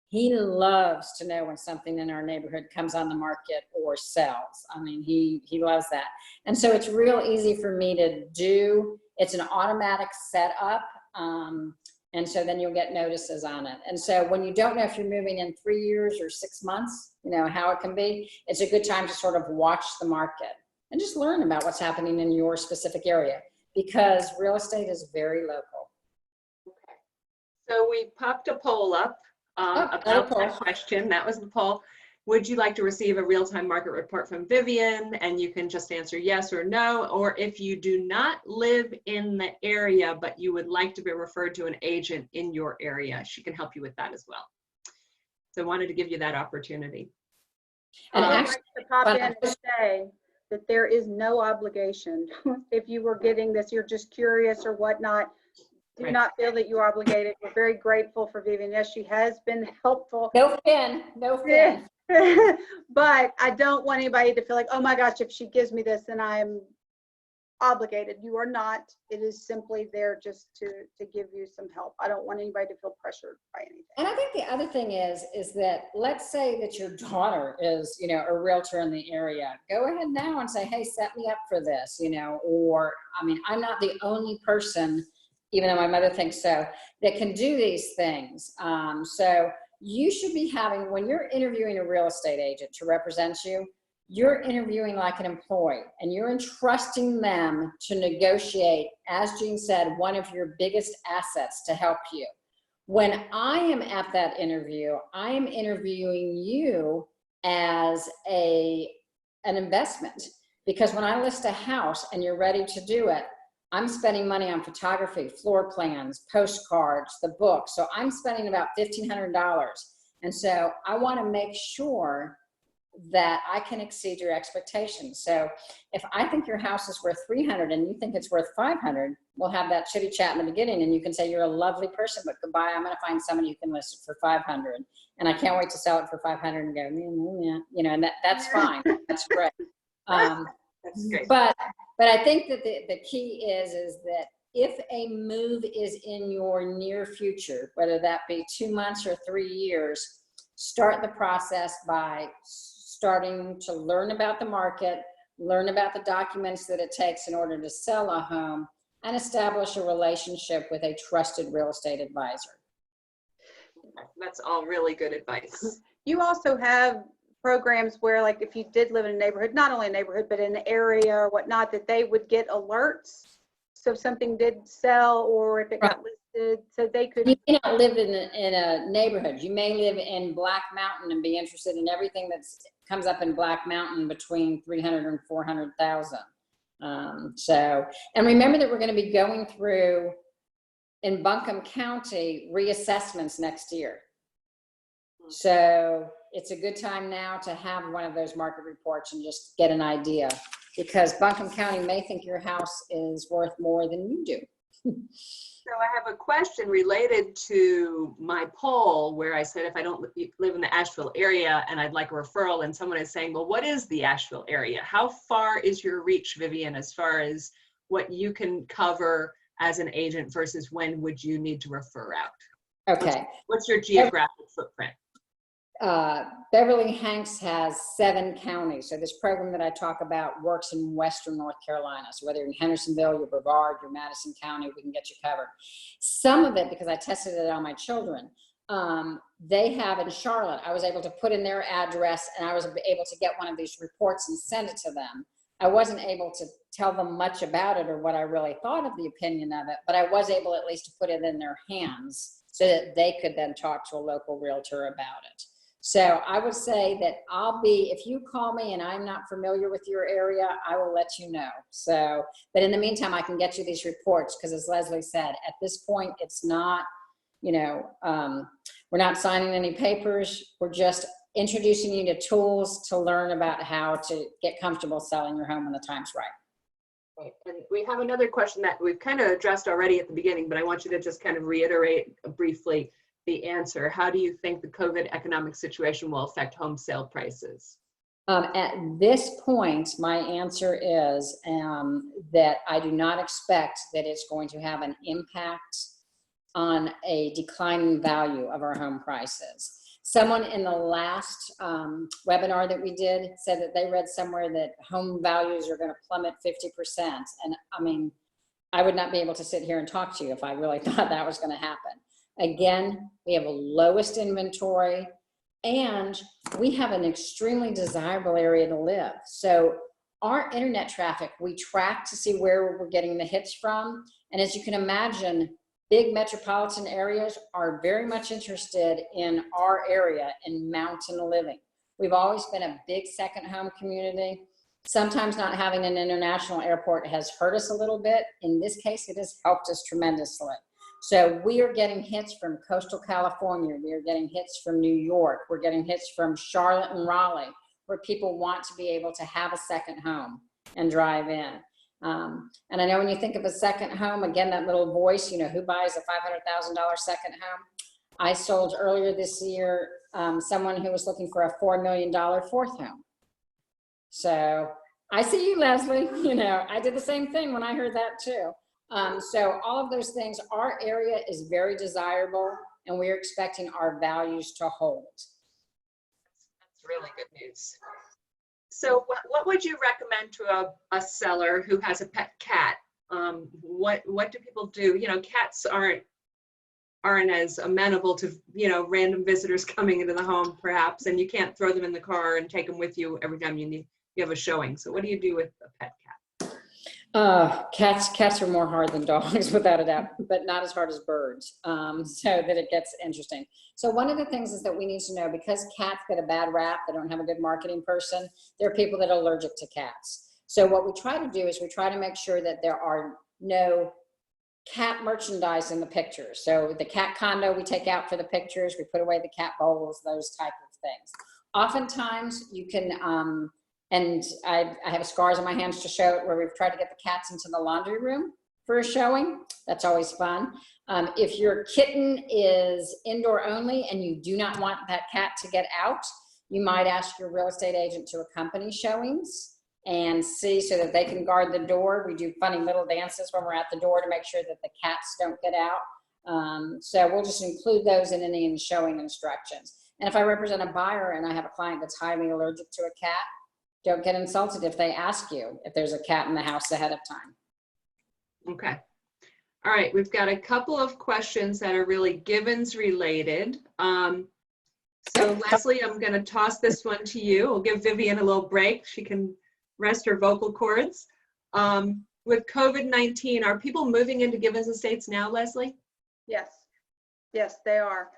he loves to know when something in our neighborhood comes on the market or sells. I mean, he loves that. And so it's real easy for me to do. It's an automatic setup. And so then you'll get notices on it. And so when you don't know if you're moving in 3 years or 6 months, how it can be, it's a good time to sort of watch the market and just learn about what's happening in your specific area, because real estate is very local. Okay. So we popped a poll up about that question. That was the poll. Would you like to receive a real-time market report from Vivian? And you can just answer yes or no. Or if you do not live in the area, but you would like to be referred to an agent in your area, she can help you with that as well. So I wanted to give you that opportunity. And I'd like to pop in and say that there is no obligation. If you were getting this, you're just curious or whatnot, do not feel that you're obligated. We're very grateful for Vivian. Yes, she has been helpful. No fin. But I don't want anybody to feel like, oh my gosh, if she gives me this, then I'm obligated. You are not. It is simply there just to give you some help. I don't want anybody to feel pressured by anything. And I think the other thing is that let's say that your daughter is, a realtor in the area. Go ahead now and say, hey, set me up for this, or, I'm not the only person, even though my mother thinks so, that can do these things. So you should be having, when you're interviewing a real estate agent to represent you, you're interviewing like an employee and you're entrusting them to negotiate, as Jean said, one of your biggest assets to help you. When I am at that interview, I am interviewing you as an investment, because when I list a house and you're ready to do it, I'm spending money on photography, floor plans, postcards, the book. So I'm spending about $1,500. And so I want to make sure that I can exceed your expectations. So if I think your house is worth 300 and you think it's worth 500, we'll have that chitty chat in the beginning and you can say, you're a lovely person, but goodbye, I'm going to find somebody who can list it for 500. And I can't wait to sell it for 500 and go, and that's fine. That's great. That's great. But I think that the key is that if a move is in your near future, whether that be 2 months or 3 years, start the process by starting to learn about the market, learn about the documents that it takes in order to sell a home, and establish a relationship with a trusted real estate advisor. That's all really good advice. You also have programs where, like, if you did live in a neighborhood, not only a neighborhood, but in an area or whatnot, that they would get alerts. So if something did sell or if it got listed, so they could. You may not live in a neighborhood. You may live in Black Mountain and be interested in everything that comes up in Black Mountain between 300 and 400,000. So, and remember that we're going to be going through in Buncombe County reassessments next year. So it's a good time now to have one of those market reports and just get an idea, because Buncombe County may think your house is worth more than you do. So I have a question related to my poll where I said if I don't live in the Asheville area and I'd like a referral, and someone is saying, well, what is the Asheville area? How far is your reach, Vivian, as far as what you can cover as an agent versus when would you need to refer out? Okay. What's your geographic footprint? Beverly Hanks has 7 counties. So this program that I talk about works in Western North Carolina. So whether you're in Hendersonville, you're Brevard, you're Madison County, we can get you covered. Some of it, because I tested it on my children, they have in Charlotte. I was able to put in their address and I was able to get one of these reports and send it to them. I wasn't able to tell them much about it or what I really thought of the opinion of it, but I was able at least to put it in their hands so that they could then talk to a local realtor about it. So I would say that if you call me and I'm not familiar with your area, I will let you know. So, but in the meantime, I can get you these reports because, as Leslie said, at this point, it's not, we're not signing any papers. We're just introducing you to tools to learn about how to get comfortable selling your home when the time's right. Right. And we have another question that we've kind of addressed already at the beginning, but I want you to just kind of reiterate briefly the answer. How do you think the COVID economic situation will affect home sale prices? At this point, my answer is that I do not expect that it's going to have an impact on a declining value of our home prices. Someone in the last webinar that we did said that they read somewhere that home values are going to plummet 50%. And I mean, I would not be able to sit here and talk to you if I really thought that was going to happen. Again, we have a lowest inventory and we have an extremely desirable area to live. So our internet traffic, we track to see where we're getting the hits from. And as you can imagine, big metropolitan areas are very much interested in our area in mountain living. We've always been a big second home community. Sometimes not having an international airport has hurt us a little bit. In this case, it has helped us tremendously. So we are getting hits from coastal California. We are getting hits from New York. We're getting hits from Charlotte and Raleigh, where people want to be able to have a second home and drive in. And I know when you think of a second home, again, that little voice, who buys a $500,000 second home? I sold earlier this year someone who was looking for a $4 million fourth home. So I see you, Leslie. I did the same thing when I heard that too. So all of those things, our area is very desirable and we're expecting our values to hold. That's really good news. So what would you recommend to a seller who has a pet cat? What do people do? Cats aren't as amenable to, random visitors coming into the home perhaps, and you can't throw them in the car and take them with you every time you have a showing. So what do you do with a pet cat? Cats are more hard than dogs without a doubt, but not as hard as birds, so that it gets interesting. So one of the things is that we need to know, because cats get a bad rap, they don't have a good marketing person, there are people that are allergic to cats. So what we try to do is we try to make sure that there are no cat merchandise in the pictures. So the cat condo we take out for the pictures, we put away the cat bowls, those type of things. Oftentimes you can, and I have scars on my hands to show it, where we've tried to get the cats into the laundry room for a showing. That's always fun. If your kitten is indoor only and you do not want that cat to get out, you might ask your real estate agent to accompany showings. and see so that they can guard the door. We do funny little dances when we're at the door to make sure that the cats don't get out. So we'll just include those in any showing instructions. And if I represent a buyer and I have a client that's highly allergic to a cat, don't get insulted if they ask you if there's a cat in the house ahead of time. Okay. All right, we've got a couple of questions that are really Givens related. So Leslie, I'm going to toss this one to you. We'll give Vivian a little break. She can rest her vocal cords. With COVID-19, are people moving into Givens Estates now, Leslie? Yes, yes, they are.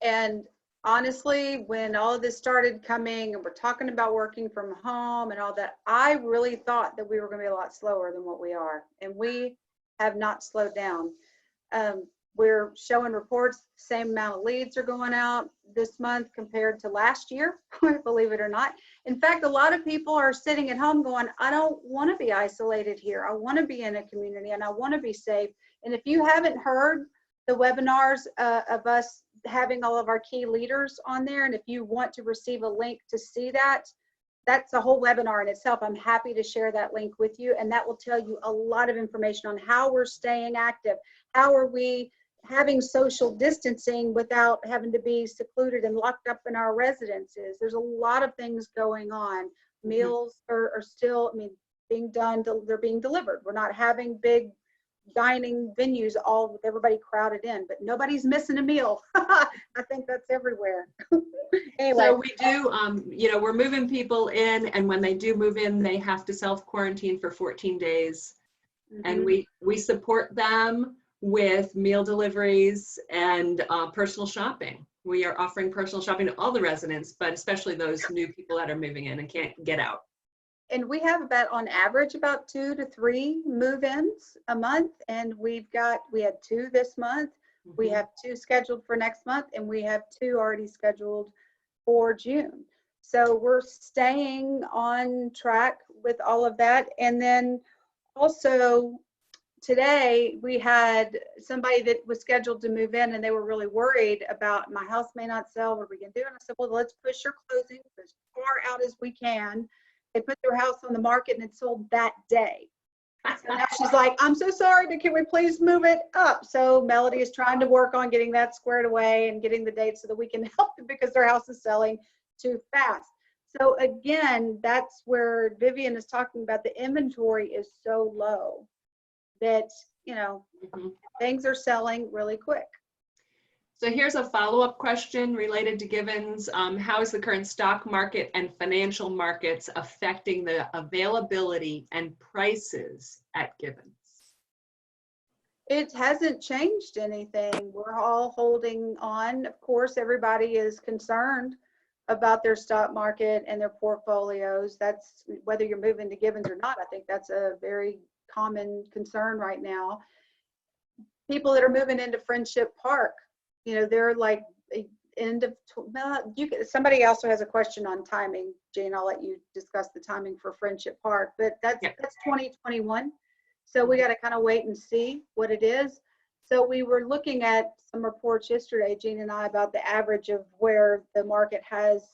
And honestly, when all of this started coming and we're talking about working from home and all that, I really thought that we were going to be a lot slower than what we are. And we have not slowed down. We're showing reports, same amount of leads are going out this month compared to last year, believe it or not. In fact, a lot of people are sitting at home going, I don't want to be isolated here. I want to be in a community and I want to be safe. And if you haven't heard the webinars of us having all of our key leaders on there, and if you want to receive a link to see that, that's a whole webinar in itself. I'm happy to share that link with you, and that will tell you a lot of information on how we're staying active. How are we having social distancing without having to be secluded and locked up in our residences? There's a lot of things going on. Meals are still, being done, they're being delivered. We're not having big dining venues all with everybody crowded in, but nobody's missing a meal. I think that's everywhere. Anyway. So we do, we're moving people in, and when they do move in, they have to self-quarantine for 14 days. And we support them with meal deliveries and personal shopping. We are offering personal shopping to all the residents, but especially those new people that are moving in and can't get out. And we have on average, about 2 to 3 move-ins a month. And we had 2 this month. We have 2 scheduled for next month, and we have 2 already scheduled for June. So we're staying on track with all of that. And then also today we had somebody that was scheduled to move in, and they were really worried about, my house may not sell, what are we gonna do? And I said, well, let's push your closing as far out as we can. They put their house on the market and it sold that day. So now she's like, I'm so sorry, but can we please move it up? So Melody is trying to work on getting that squared away and getting the date so that we can help them, because their house is selling too fast. So again, that's where Vivian is talking about. The inventory is so low that, things are selling really quick. So here's a follow-up question related to Givens. How is the current stock market and financial markets affecting the availability and prices at Givens? It hasn't changed anything. We're all holding on. Of course, everybody is concerned about their stock market and their portfolios. That's whether you're moving to Givens or not. I think that's a very common concern right now. People that are moving into Friendship Park, they're like end of, somebody also has a question on timing. Jane, I'll let you discuss the timing for Friendship Park, but that's 2021. So we got to kind of wait and see what it is. So we were looking at some reports yesterday, Jean and I, about the average of where the market has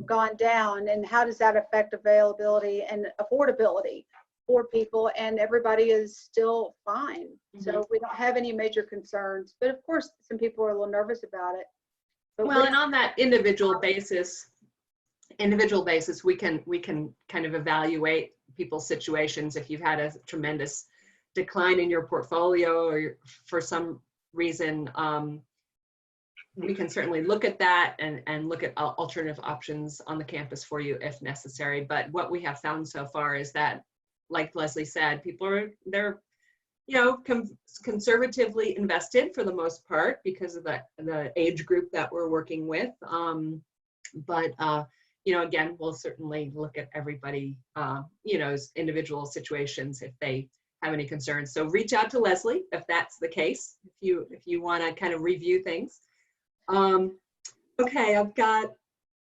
gone down and how does that affect availability and affordability for people, and everybody is still fine. So we don't have any major concerns, but of course some people are a little nervous about it. But well, and on that individual basis, we can kind of evaluate people's situations. If you've had a tremendous decline in your portfolio or for some reason, we can certainly look at that and look at alternative options on the campus for you if necessary. But what we have found so far is that, like Leslie said, people they're conservatively invested for the most part because of the age group that we're working with. But again, we'll certainly look at everybody, individual situations if they have any concerns. So reach out to Leslie if that's the case, if you want to kind of review things. Okay, I've got,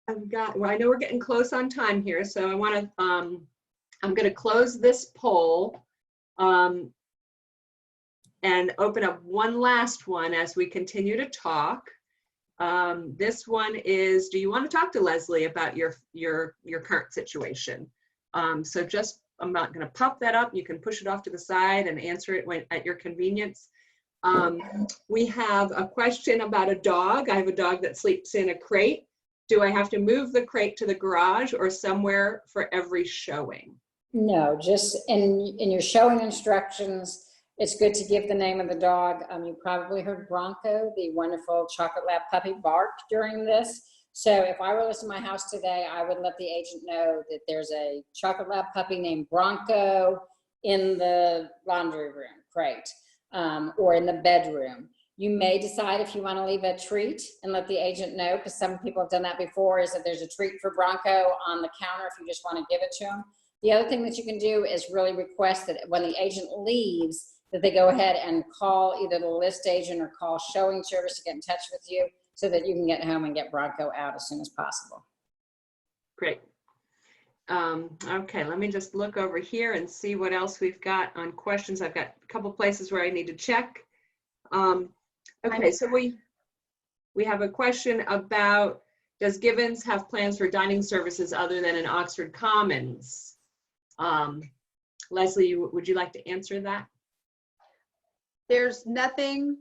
well, I know we're getting close on time here, so I want to, I'm going to close this poll and open up one last one as we continue to talk. This one is, do you want to talk to Leslie about your current situation? So just, I'm not going to pop that up. You can push it off to the side and answer it at your convenience. We have a question about a dog. I have a dog that sleeps in a crate. Do I have to move the crate to the garage or somewhere for every showing? No, just in your showing instructions, it's good to give the name of the dog. You probably heard Bronco, the wonderful chocolate lab puppy, bark during this. So if I were listing my house today, I would let the agent know that there's a chocolate lab puppy named Bronco in the laundry room crate, or in the bedroom. You may decide if you want to leave a treat and let the agent know, because some people have done that before, is that there's a treat for Bronco on the counter if you just want to give it to him. The other thing that you can do is really request that when the agent leaves, that they go ahead and call either the list agent or call showing service to get in touch with you so that you can get home and get Bronco out as soon as possible. Great. Okay, let me just look over here and see what else we've got on questions. I've got a couple places where I need to check. Okay, so we have a question about, does Givens have plans for dining services other than in Oxford Commons? Leslie, would you like to answer that? There's nothing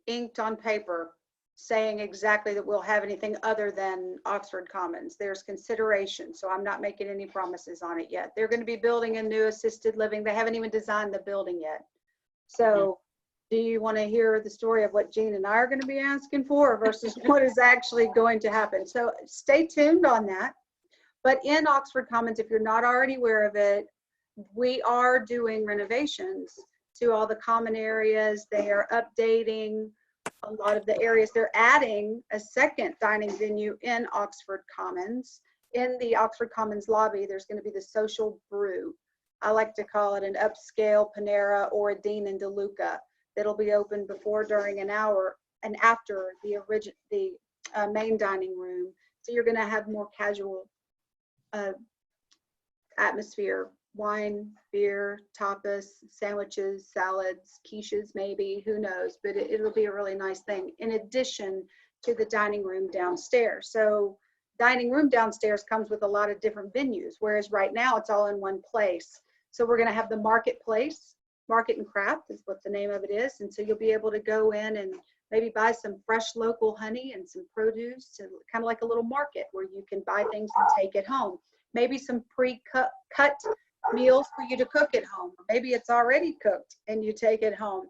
inked on paper saying exactly that we'll have anything other than Oxford Commons. There's consideration, so I'm not making any promises on it yet. They're going to be building a new assisted living. They haven't even designed the building yet. So do you want to hear the story of what Jean and I are going to be asking for versus what is actually going to happen? So stay tuned on that. But in Oxford Commons, if you're not already aware of it, we are doing renovations to all the common areas. They are updating a lot of the areas. They're adding a second dining venue in Oxford Commons. In the Oxford Commons lobby, there's going to be the Social Brew. I like to call it an upscale Panera or a Dean and DeLuca. That'll be open before, during, an hour, and after the main dining room. So you're going to have more casual atmosphere. Wine, beer, tapas, sandwiches, salads, quiches maybe, who knows, but it'll be a really nice thing in addition to the dining room downstairs. So dining room downstairs comes with a lot of different venues, whereas right now it's all in one place. So we're going to have the marketplace, Market and Craft is what the name of it is. And so you'll be able to go in and maybe buy some fresh local honey and some produce, to kind of like a little market where you can buy things and take it home. Maybe some pre-cut meals for you to cook at home. Maybe it's already cooked and you take it home.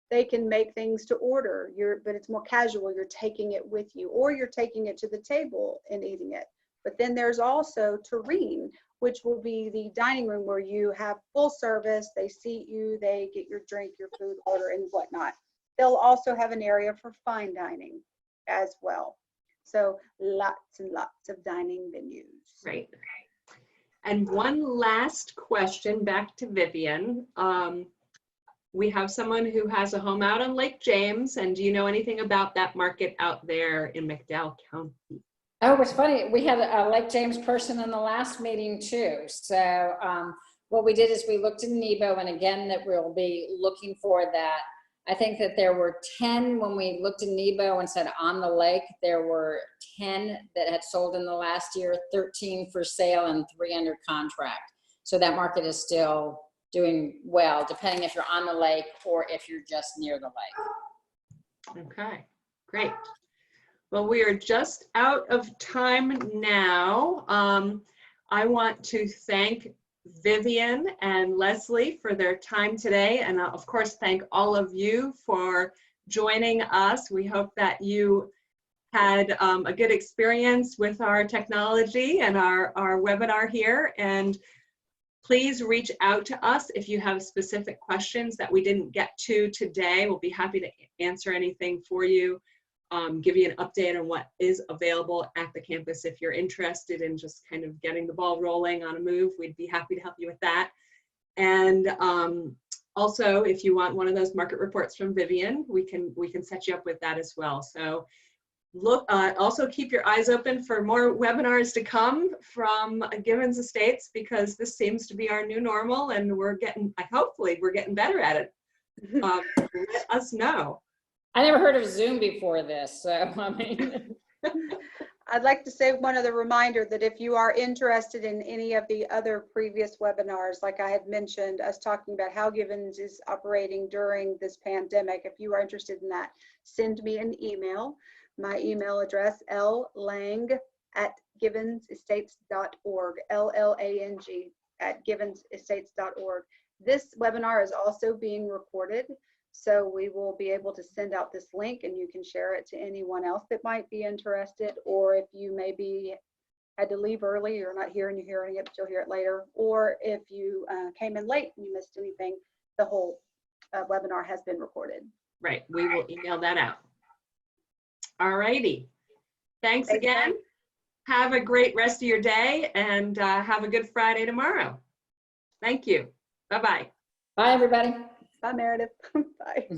They can make things to order, but it's more casual. You're taking it with you, or you're taking it to the table and eating it. But then there's also Tureen, which will be the dining room where you have full service. They seat you, they get your drink, your food order, and whatnot. They'll also have an area for fine dining as well. So lots and lots of dining venues. Right. And one last question back to Vivian. We have someone who has a home out on Lake James, and do you know anything about that market out there in McDowell County? Oh, it's funny. We had a Lake James person in the last meeting too. So what we did is we looked in Nebo, and again, that we'll be looking for that. I think that there were 10 when we looked in Nebo and said on the lake. There were 10 that had sold in the last year, 13 for sale, and 3 under contract. So that market is still doing well, depending if you're on the lake or if you're just near the lake. Okay, great. Well, we are just out of time now. I want to thank Vivian and Leslie for their time today, and of course thank all of you for joining us. We hope that you had a good experience with our technology and our webinar here, and please reach out to us if you have specific questions that we didn't get to today. We'll be happy to answer anything for you, give you an update on what is available at the campus. If you're interested in just kind of getting the ball rolling on a move, we'd be happy to help you with that. And also, if you want one of those market reports from Vivian, we can set you up with that as well. So look, also keep your eyes open for more webinars to come from Givens Estates, because this seems to be our new normal, and hopefully we're getting better at it. Let us know. I never heard of Zoom before this, so I mean. I'd like to say one other reminder that if you are interested in any of the other previous webinars, like I had mentioned, us talking about how Givens is operating during this pandemic, if you are interested in that, send me an email. My email address, llang@givensestates.org, LLANG@givensestates.org. This webinar is also being recorded, so we will be able to send out this link and you can share it to anyone else that might be interested, or if you maybe had to leave early, you're not here and you're hearing it, but you'll hear it later, or if you came in late and you missed anything, the whole webinar has been recorded. Right, we will email that out. All righty. Thanks again. Have a great rest of your day and have a good Friday tomorrow. Thank you. Bye-bye. Bye, everybody. Bye, Meredith. Bye.